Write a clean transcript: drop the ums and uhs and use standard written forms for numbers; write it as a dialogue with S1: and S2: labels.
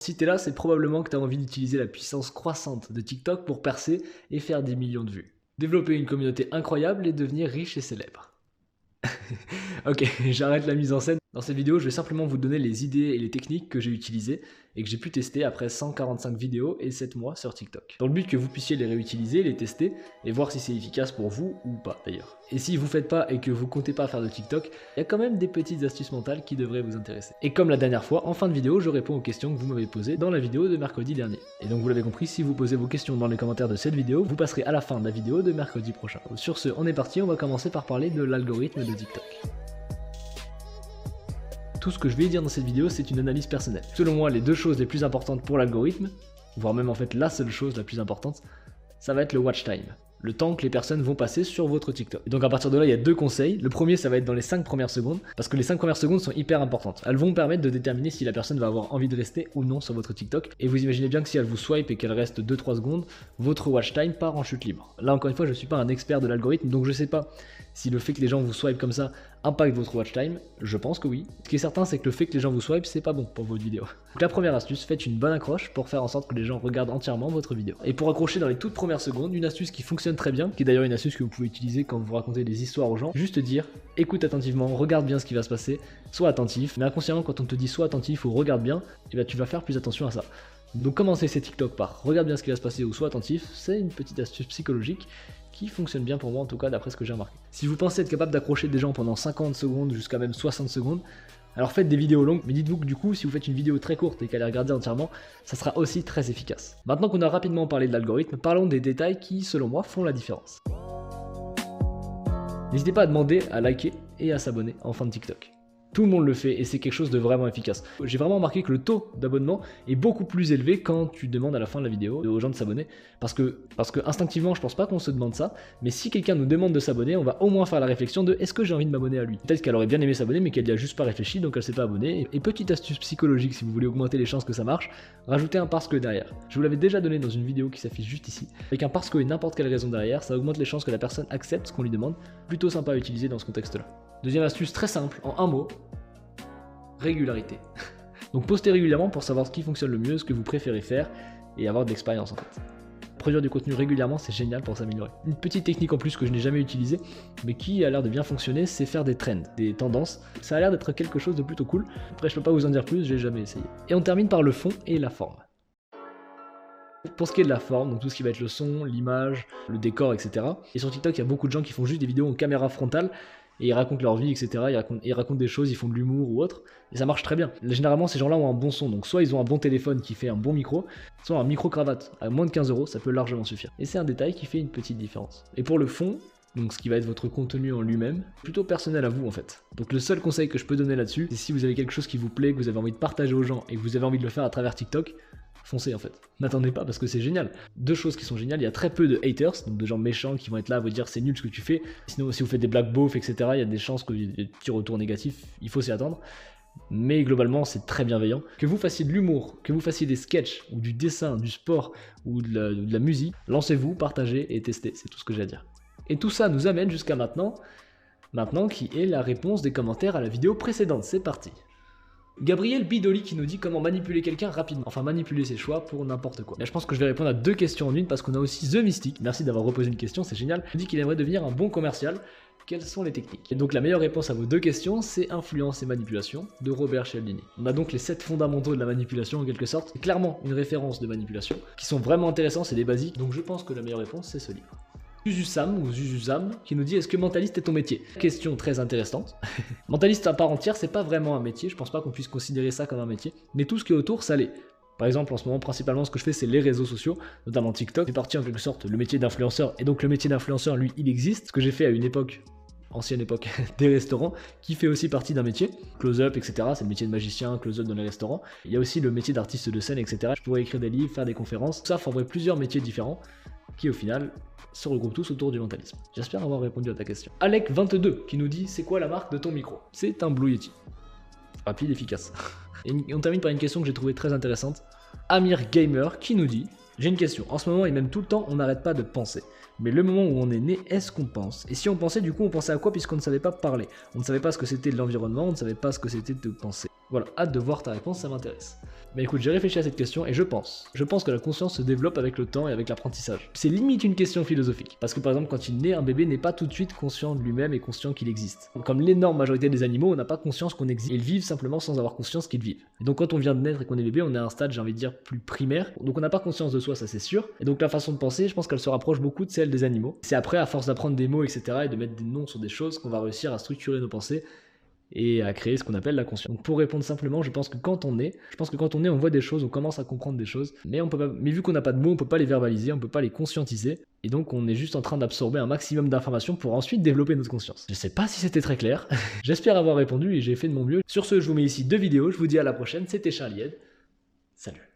S1: Si t'es là, c'est probablement que t'as envie d'utiliser la puissance croissante de TikTok pour percer et faire des millions de vues. Développer une communauté incroyable et devenir riche et célèbre. Ok, j'arrête la mise en scène. Dans cette vidéo, je vais simplement vous donner les idées et les techniques que j'ai utilisées et que j'ai pu tester après 145 vidéos et 7 mois sur TikTok. Dans le but que vous puissiez les réutiliser, les tester et voir si c'est efficace pour vous ou pas d'ailleurs. Et si vous faites pas et que vous comptez pas faire de TikTok, il y a quand même des petites astuces mentales qui devraient vous intéresser. Et comme la dernière fois, en fin de vidéo, je réponds aux questions que vous m'avez posées dans la vidéo de mercredi dernier. Et donc vous l'avez compris, si vous posez vos questions dans les commentaires de cette vidéo, vous passerez à la fin de la vidéo de mercredi prochain. Sur ce, on est parti, on va commencer par parler de l'algorithme de TikTok. Tout ce que je vais dire dans cette vidéo, c'est une analyse personnelle. Selon moi, les deux choses les plus importantes pour l'algorithme, voire même en fait la seule chose la plus importante, ça va être le watch time. Le temps que les personnes vont passer sur votre TikTok. Et donc à partir de là, il y a deux conseils. Le premier, ça va être dans les 5 premières secondes, parce que les 5 premières secondes sont hyper importantes. Elles vont permettre de déterminer si la personne va avoir envie de rester ou non sur votre TikTok. Et vous imaginez bien que si elle vous swipe et qu'elle reste 2-3 secondes, votre watch time part en chute libre. Là encore une fois, je ne suis pas un expert de l'algorithme, donc je ne sais pas si le fait que les gens vous swipe comme ça impacte votre watch time. Je pense que oui. Ce qui est certain, c'est que le fait que les gens vous swipe, c'est pas bon pour votre vidéo. Donc la première astuce, faites une bonne accroche pour faire en sorte que les gens regardent entièrement votre vidéo. Et pour accrocher dans les toutes premières secondes, une astuce qui fonctionne très bien, qui est d'ailleurs une astuce que vous pouvez utiliser quand vous racontez des histoires aux gens, juste dire, écoute attentivement, regarde bien ce qui va se passer, sois attentif, mais inconsciemment quand on te dit sois attentif ou regarde bien, et ben tu vas faire plus attention à ça. Donc commencez ces TikTok par regarde bien ce qui va se passer ou sois attentif, c'est une petite astuce psychologique qui fonctionne bien pour moi en tout cas d'après ce que j'ai remarqué. Si vous pensez être capable d'accrocher des gens pendant 50 secondes jusqu'à même 60 secondes, alors faites des vidéos longues, mais dites-vous que du coup, si vous faites une vidéo très courte et qu'elle est regardée entièrement, ça sera aussi très efficace. Maintenant qu'on a rapidement parlé de l'algorithme, parlons des détails qui, selon moi, font la différence. N'hésitez pas à demander à liker et à s'abonner en fin de TikTok. Tout le monde le fait et c'est quelque chose de vraiment efficace. J'ai vraiment remarqué que le taux d'abonnement est beaucoup plus élevé quand tu demandes à la fin de la vidéo aux gens de s'abonner. Parce que instinctivement, je pense pas qu'on se demande ça, mais si quelqu'un nous demande de s'abonner, on va au moins faire la réflexion de est-ce que j'ai envie de m'abonner à lui. Peut-être qu'elle aurait bien aimé s'abonner, mais qu'elle n'y a juste pas réfléchi, donc elle s'est pas abonnée. Et petite astuce psychologique, si vous voulez augmenter les chances que ça marche, rajoutez un parce que derrière. Je vous l'avais déjà donné dans une vidéo qui s'affiche juste ici. Avec un parce que et n'importe quelle raison derrière, ça augmente les chances que la personne accepte ce qu'on lui demande. Plutôt sympa à utiliser dans ce contexte-là. Deuxième astuce très simple, en un mot. Régularité. Donc postez régulièrement pour savoir ce qui fonctionne le mieux, ce que vous préférez faire et avoir de l'expérience en fait. Produire du contenu régulièrement, c'est génial pour s'améliorer. Une petite technique en plus que je n'ai jamais utilisée, mais qui a l'air de bien fonctionner, c'est faire des trends, des tendances. Ça a l'air d'être quelque chose de plutôt cool. Après, je peux pas vous en dire plus, j'ai jamais essayé. Et on termine par le fond et la forme. Pour ce qui est de la forme, donc tout ce qui va être le son, l'image, le décor, etc. Et sur TikTok, il y a beaucoup de gens qui font juste des vidéos en caméra frontale, et ils racontent leur vie, etc. Ils racontent des choses, ils font de l'humour ou autre, et ça marche très bien. Généralement, ces gens-là ont un bon son, donc soit ils ont un bon téléphone qui fait un bon micro, soit un micro-cravate à moins de 15 €, ça peut largement suffire. Et c'est un détail qui fait une petite différence. Et pour le fond, donc ce qui va être votre contenu en lui-même, plutôt personnel à vous en fait. Donc le seul conseil que je peux donner là-dessus, c'est si vous avez quelque chose qui vous plaît, que vous avez envie de partager aux gens, et que vous avez envie de le faire à travers TikTok, foncez en fait. N'attendez pas parce que c'est génial. Deux choses qui sont géniales, il y a très peu de haters, donc de gens méchants qui vont être là à vous dire c'est nul ce que tu fais. Sinon si vous faites des blagues beaufs, etc., il y a des chances qu'il y ait des petits retours négatifs, il faut s'y attendre. Mais globalement c'est très bienveillant. Que vous fassiez de l'humour, que vous fassiez des sketchs, ou du dessin, du sport, ou de la musique, lancez-vous, partagez et testez, c'est tout ce que j'ai à dire. Et tout ça nous amène jusqu'à maintenant qui est la réponse des commentaires à la vidéo précédente, c'est parti. Gabriel Bidoli qui nous dit comment manipuler quelqu'un rapidement, enfin manipuler ses choix pour n'importe quoi. Là je pense que je vais répondre à deux questions en une parce qu'on a aussi The Mystic, merci d'avoir reposé une question, c'est génial. Il dit qu'il aimerait devenir un bon commercial, quelles sont les techniques? Et donc la meilleure réponse à vos deux questions, c'est influence et manipulation de Robert Cialdini. On a donc les 7 fondamentaux de la manipulation en quelque sorte, c'est clairement une référence de manipulation, qui sont vraiment intéressants, c'est des basiques, donc je pense que la meilleure réponse c'est ce livre. Zuzusam ou Zuzuzam qui nous dit est-ce que mentaliste est ton métier? Question très intéressante. Mentaliste à part entière, c'est pas vraiment un métier, je pense pas qu'on puisse considérer ça comme un métier, mais tout ce qui est autour, ça l'est. Par exemple, en ce moment, principalement, ce que je fais, c'est les réseaux sociaux, notamment TikTok. C'est parti en quelque sorte le métier d'influenceur, et donc le métier d'influenceur, lui, il existe. Ce que j'ai fait à une époque, ancienne époque, des restaurants, qui fait aussi partie d'un métier. Close-up, etc. C'est le métier de magicien, close-up dans les restaurants. Il y a aussi le métier d'artiste de scène, etc. Je pourrais écrire des livres, faire des conférences. Tout ça formerait plusieurs métiers différents, qui au final se regroupent tous autour du mentalisme. J'espère avoir répondu à ta question. Alec22 qui nous dit c'est quoi la marque de ton micro? C'est un Blue Yeti. Rapide, efficace. Et on termine par une question que j'ai trouvée très intéressante. Amir Gamer qui nous dit j'ai une question, en ce moment et même tout le temps on n'arrête pas de penser. Mais le moment où on est né, est-ce qu'on pense? Et si on pensait, du coup on pensait à quoi puisqu'on ne savait pas parler? On ne savait pas ce que c'était de l'environnement, on ne savait pas ce que c'était de penser. Voilà, hâte de voir ta réponse, ça m'intéresse. Mais écoute, j'ai réfléchi à cette question et je pense que la conscience se développe avec le temps et avec l'apprentissage. C'est limite une question philosophique. Parce que par exemple, quand il naît, un bébé n'est pas tout de suite conscient de lui-même et conscient qu'il existe. Comme l'énorme majorité des animaux, on n'a pas conscience qu'on existe. Ils vivent simplement sans avoir conscience qu'ils vivent. Et donc quand on vient de naître et qu'on est bébé, on est à un stade, j'ai envie de dire, plus primaire. Donc on n'a pas conscience de soi, ça c'est sûr. Et donc la façon de penser, je pense qu'elle se rapproche beaucoup de celle des animaux. C'est après, à force d'apprendre des mots, etc., et de mettre des noms sur des choses, qu'on va réussir à structurer nos pensées et à créer ce qu'on appelle la conscience. Donc pour répondre simplement, je pense que quand on est, on voit des choses, on commence à comprendre des choses, mais on peut pas, mais vu qu'on n'a pas de mots, on peut pas les verbaliser, on peut pas les conscientiser, et donc on est juste en train d'absorber un maximum d'informations pour ensuite développer notre conscience. Je sais pas si c'était très clair, j'espère avoir répondu et j'ai fait de mon mieux. Sur ce, je vous mets ici 2 vidéos, je vous dis à la prochaine, c'était Charlie Ed, salut.